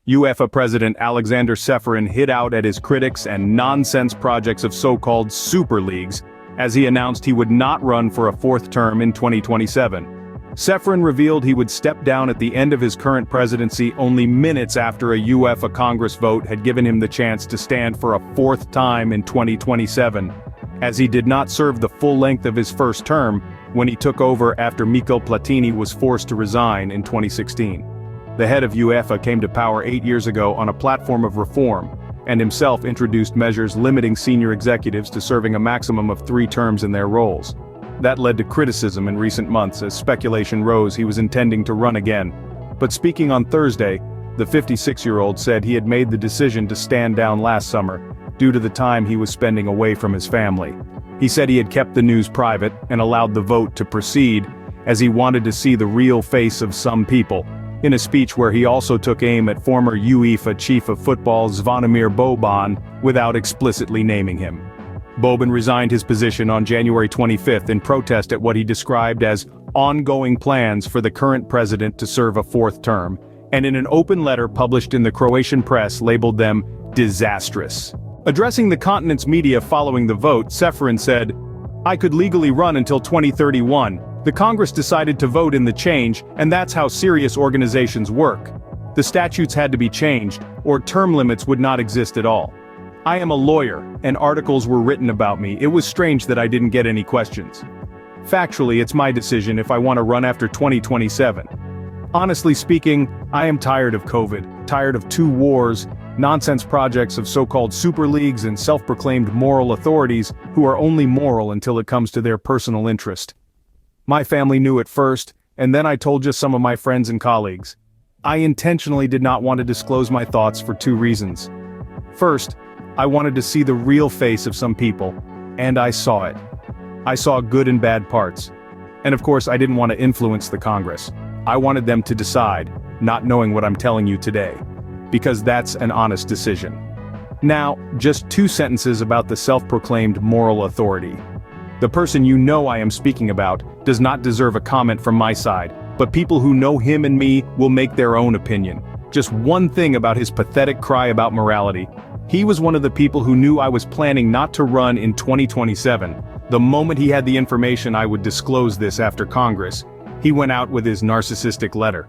UEFA President Aleksander Ceferin hit out at his critics and nonsense projects of so-called super leagues, as he announced he would not run for a fourth term in 2027. Ceferin revealed he would step down at the end of his current presidency only minutes after a UEFA Congress vote had given him the chance to stand for a fourth time in 2027, as he did not serve the full length of his first term when he took over after Michel Platini was forced to resign in 2016. The head of UEFA came to power 8 years ago on a platform of reform, and himself introduced measures limiting senior executives to serving a maximum of 3 terms in their roles. That led to criticism in recent months as speculation rose he was intending to run again. But speaking on Thursday, the 56-year-old said he had made the decision to stand down last summer, due to the time he was spending away from his family. He said he had kept the news private and allowed the vote to proceed, as he wanted to see the real face of some people, in a speech where he also took aim at former UEFA chief of football Zvonimir Boban, without explicitly naming him. Boban resigned his position on January 25 in protest at what he described as ongoing plans for the current president to serve a fourth term, and in an open letter published in the Croatian press labeled them disastrous. Addressing the continent's media following the vote, Ceferin said, "I could legally run until 2031. The Congress decided to vote in the change, and that's how serious organizations work. The statutes had to be changed, or term limits would not exist at all. I am a lawyer, and articles were written about me. It was strange that I didn't get any questions. Factually, it's my decision if I want to run after 2027. Honestly speaking, I am tired of COVID, tired of 2 wars, nonsense projects of so-called super leagues and self-proclaimed moral authorities who are only moral until it comes to their personal interest. My family knew it first, and then I told just some of my friends and colleagues. I intentionally did not want to disclose my thoughts for 2 reasons. First, I wanted to see the real face of some people, and I saw it. I saw good and bad parts. And of course I didn't want to influence the Congress. I wanted them to decide, not knowing what I'm telling you today. Because that's an honest decision. Now, just 2 sentences about the self-proclaimed moral authority. The person you know I am speaking about does not deserve a comment from my side, but people who know him and me will make their own opinion. Just one thing about his pathetic cry about morality. He was one of the people who knew I was planning not to run in 2027. The moment he had the information I would disclose this after Congress, he went out with his narcissistic letter.